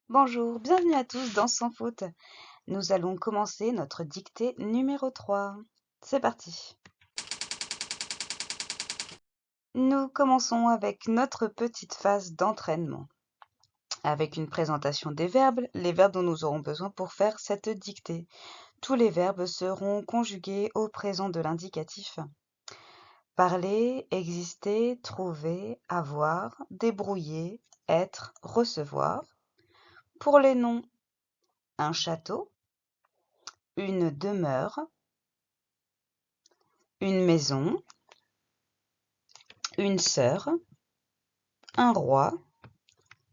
Bonjour, bienvenue à tous dans Sans faute. Nous allons commencer notre dictée numéro 3. C'est parti. Nous commençons avec notre petite phase d'entraînement, avec une présentation des verbes, les verbes dont nous aurons besoin pour faire cette dictée. Tous les verbes seront conjugués au présent de l'indicatif. Parler, exister, trouver, avoir, débrouiller, être, recevoir. Pour les noms, un château, une demeure, une maison, une sœur, un roi,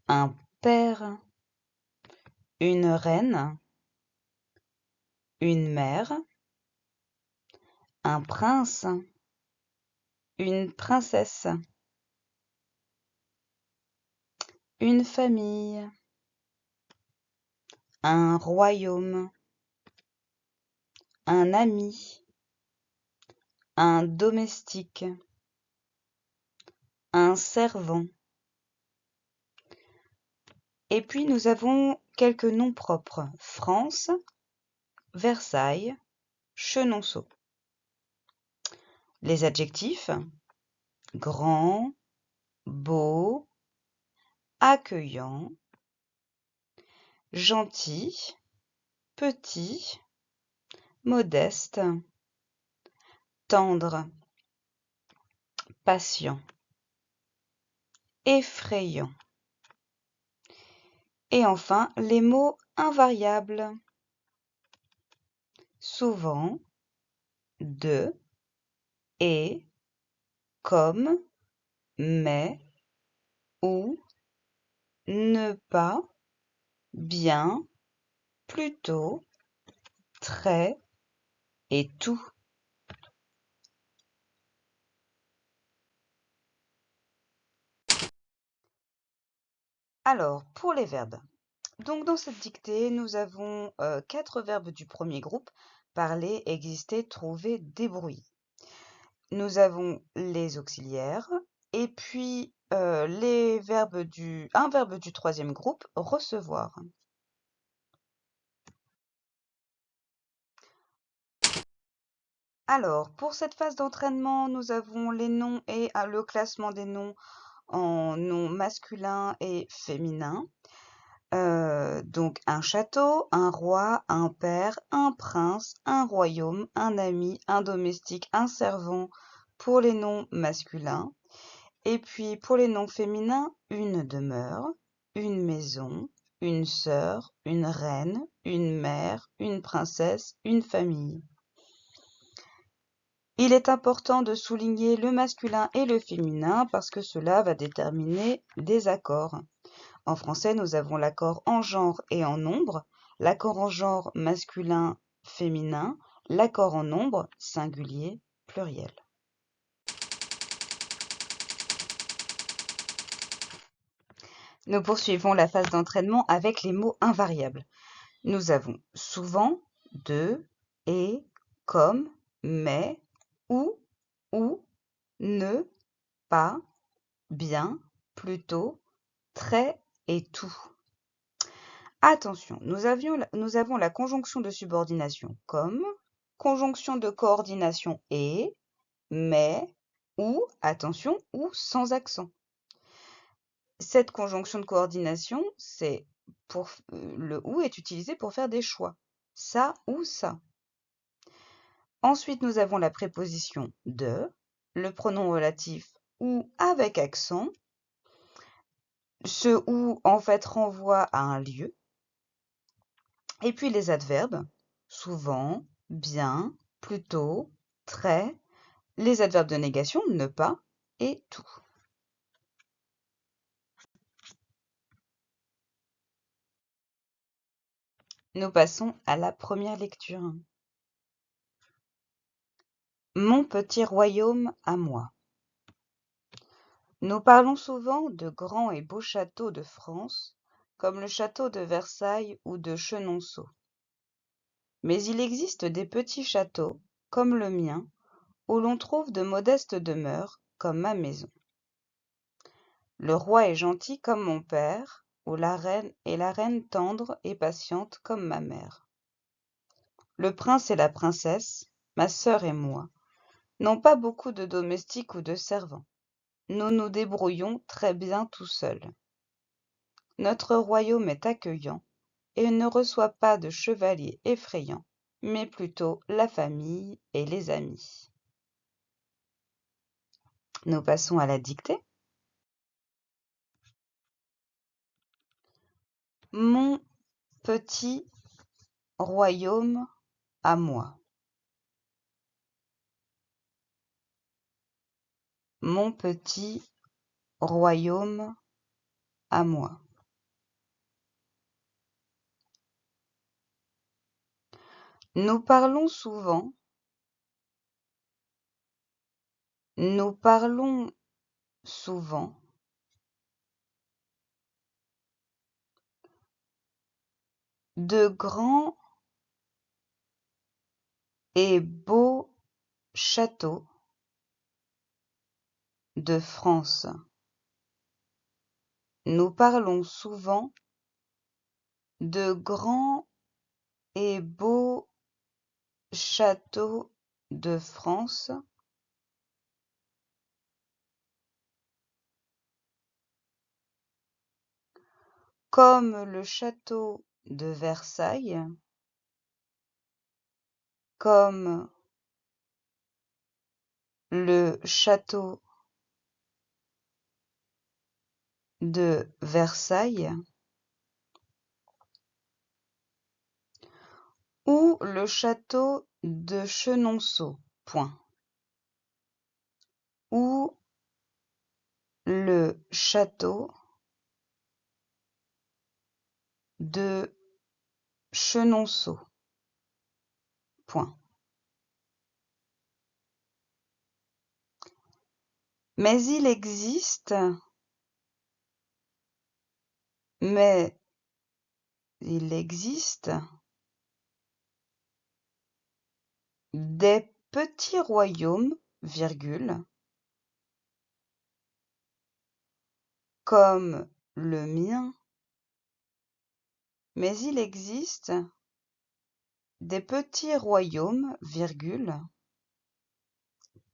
un père, une reine, une mère, un prince, une princesse, une famille, un royaume, un ami, un domestique, un servant. Et puis nous avons quelques noms propres: France, Versailles, Chenonceau. Les adjectifs: grand, beau, accueillant, gentil, petit, modeste, tendre, patient, effrayant. Et enfin, les mots invariables: souvent, de, et, comme, mais, ou, ne pas, bien, plutôt, très et tout. Alors, pour les verbes. Donc, dans cette dictée, nous avons 4 verbes du premier groupe: parler, exister, trouver, débrouiller. Nous avons les auxiliaires et puis un verbe du troisième groupe: recevoir. Alors, pour cette phase d'entraînement, nous avons les noms et le classement des noms en noms masculins et féminins. Donc un château, un roi, un père, un prince, un royaume, un ami, un domestique, un servant pour les noms masculins. Et puis pour les noms féminins, une demeure, une maison, une sœur, une reine, une mère, une princesse, une famille. Il est important de souligner le masculin et le féminin parce que cela va déterminer des accords. En français, nous avons l'accord en genre et en nombre, l'accord en genre masculin, féminin, l'accord en nombre singulier, pluriel. Nous poursuivons la phase d'entraînement avec les mots invariables. Nous avons souvent, de, et, comme, mais, ou, ne, pas, bien, plutôt, très et tout. Attention, nous avons la conjonction de subordination comme, conjonction de coordination et, mais, ou, attention, ou sans accent. Cette conjonction de coordination, le ou est utilisé pour faire des choix. Ça ou ça. Ensuite, nous avons la préposition de, le pronom relatif ou avec accent. Ce ou, en fait, renvoie à un lieu. Et puis les adverbes, souvent, bien, plutôt, très. Les adverbes de négation, ne pas et tout. Nous passons à la première lecture. Mon petit royaume à moi. Nous parlons souvent de grands et beaux châteaux de France, comme le château de Versailles ou de Chenonceau. Mais il existe des petits châteaux, comme le mien, où l'on trouve de modestes demeures, comme ma maison. Le roi est gentil comme mon père, où la reine tendre et patiente comme ma mère. Le prince et la princesse, ma sœur et moi, n'ont pas beaucoup de domestiques ou de servants. Nous nous débrouillons très bien tout seuls. Notre royaume est accueillant et ne reçoit pas de chevaliers effrayants, mais plutôt la famille et les amis. Nous passons à la dictée. Mon petit royaume à moi. Mon petit royaume à moi. Nous parlons souvent de grands et beaux châteaux de France. Nous parlons souvent de grands et beaux châteaux de France, comme le château de Versailles, comme le château de Versailles, ou le château de Chenonceau, point. Ou le château de Chenonceau, point. Mais il existe des petits royaumes, virgule, comme le mien, mais il existe des petits royaumes, virgule,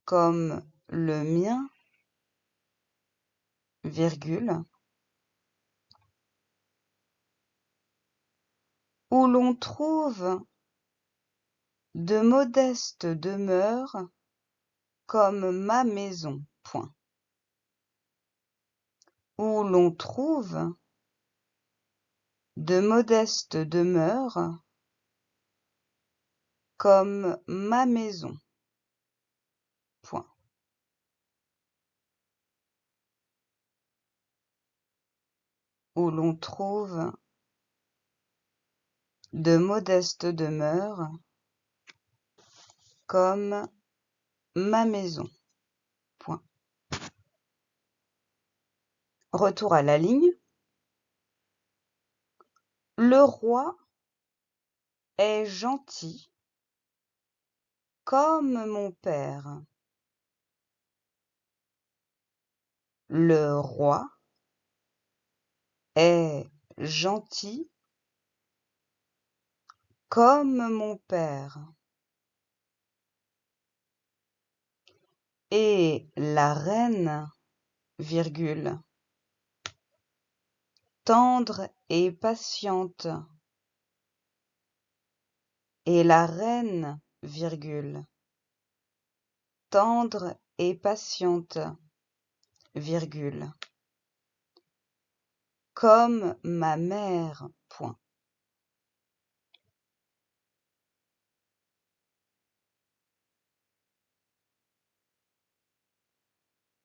comme le mien, virgule, où l'on trouve de modestes demeures comme ma maison, point. Où l'on trouve de modestes demeures comme ma maison, point. Où l'on trouve de modestes demeures comme ma maison, point. Retour à la ligne. Le roi est gentil comme mon père. Le roi est gentil comme mon père. Et la reine, virgule, tendre et patiente. Et la reine, virgule, tendre et patiente, virgule, comme ma mère, point.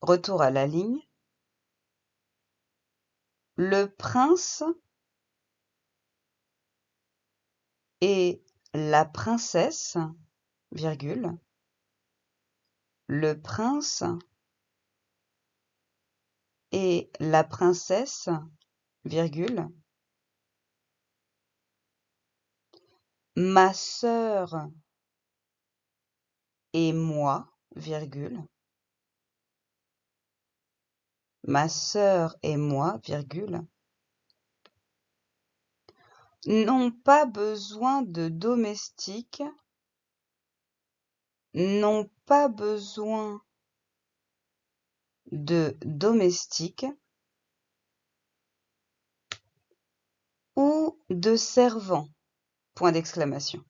Retour à la ligne. Le prince et la princesse, virgule, le prince et la princesse, virgule, ma sœur et moi, virgule, ma sœur et moi, virgule, n'ont pas besoin de domestiques, n'ont pas besoin de domestiques ou de servants, point d'exclamation.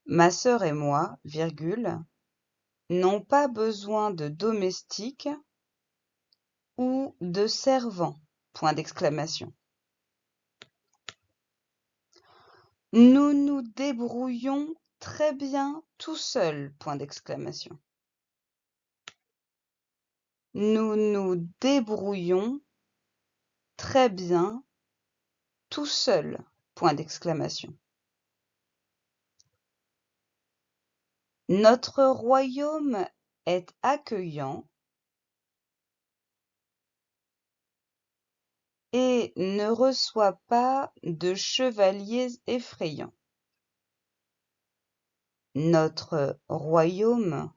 Ma sœur et moi, virgule, n'ont pas besoin de domestiques ou de servants, point d'exclamation. Nous nous débrouillons très bien tout seuls, point d'exclamation. Nous nous débrouillons très bien tout seuls, point d'exclamation. Notre royaume est accueillant et ne reçoit pas de chevaliers effrayants. Notre royaume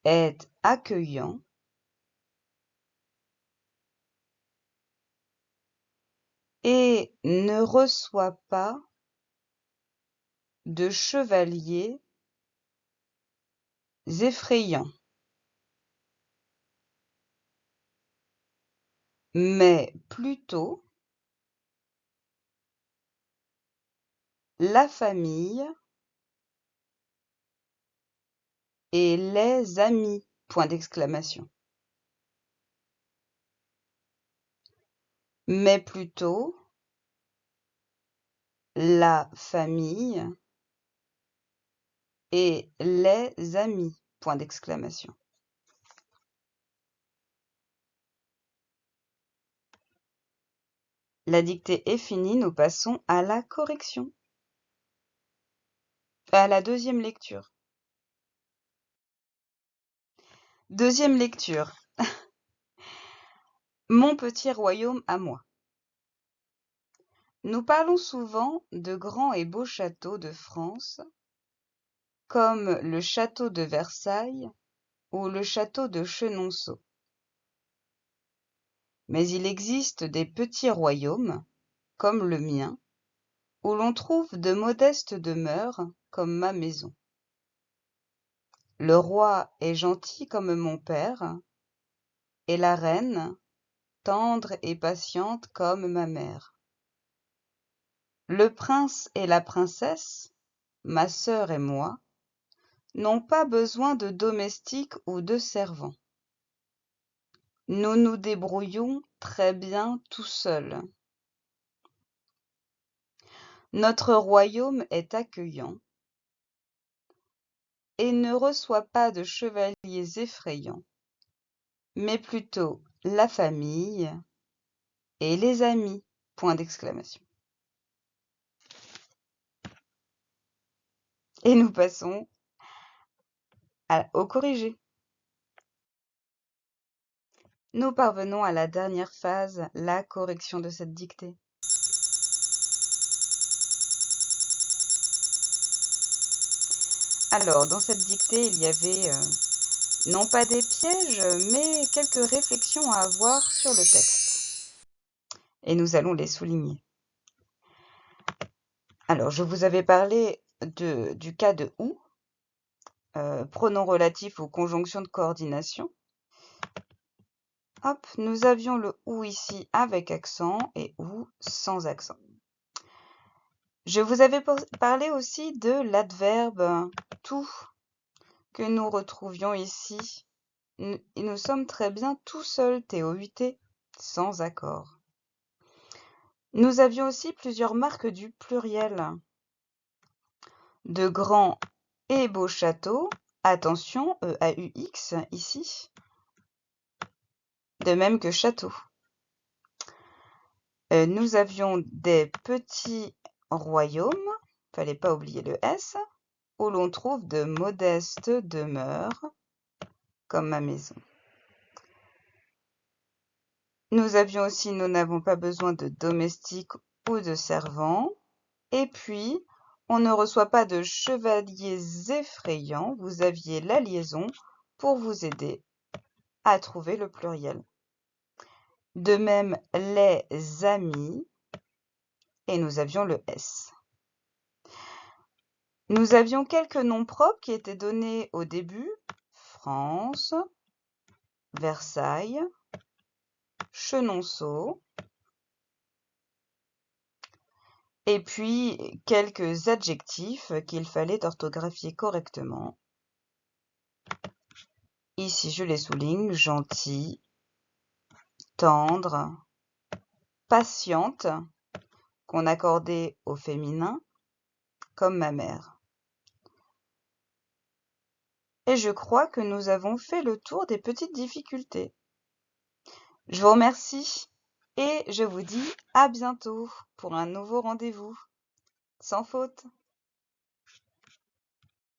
est accueillant et ne reçoit pas de chevaliers effrayants, mais plutôt la famille et les amis, point d'exclamation. Mais plutôt la famille et les amis, point d'exclamation. La dictée est finie, nous passons à la correction. À la deuxième lecture. Deuxième lecture. Mon petit royaume à moi. Nous parlons souvent de grands et beaux châteaux de France, comme le château de Versailles ou le château de Chenonceau. Mais il existe des petits royaumes, comme le mien, où l'on trouve de modestes demeures, comme ma maison. Le roi est gentil comme mon père, et la reine, tendre et patiente comme ma mère. Le prince et la princesse, ma sœur et moi, n'ont pas besoin de domestiques ou de servants. Nous nous débrouillons très bien tout seuls. Notre royaume est accueillant et ne reçoit pas de chevaliers effrayants, mais plutôt la famille et les amis, point d'exclamation. Et nous passons au corrigé. Nous parvenons à la dernière phase, la correction de cette dictée. Alors, dans cette dictée, il y avait non pas des pièges, mais quelques réflexions à avoir sur le texte. Et nous allons les souligner. Alors, je vous avais parlé du cas de « ou », pronom relatif aux conjonctions de coordination. Hop, nous avions le « ou » ici avec accent et « ou » sans accent. Je vous avais parlé aussi de l'adverbe « tout » que nous retrouvions ici. Nous sommes très bien tout seuls, T-O-U-T, sans accord. Nous avions aussi plusieurs marques du pluriel. De grands et beaux châteaux, attention, E-A-U-X ici, de même que château. Nous avions des petits royaumes, fallait pas oublier le S, où l'on trouve de modestes demeures, comme ma maison. Nous avions aussi, nous n'avons pas besoin de domestiques ou de servants. Et puis, on ne reçoit pas de chevaliers effrayants. Vous aviez la liaison pour vous aider à trouver le pluriel. De même, les amis, et nous avions le S. Nous avions quelques noms propres qui étaient donnés au début. France, Versailles, Chenonceau. Et puis, quelques adjectifs qu'il fallait orthographier correctement. Ici, je les souligne, gentil, tendre, patiente, qu'on accordait au féminin, comme ma mère. Et je crois que nous avons fait le tour des petites difficultés. Je vous remercie et je vous dis à bientôt pour un nouveau rendez-vous. Sans faute.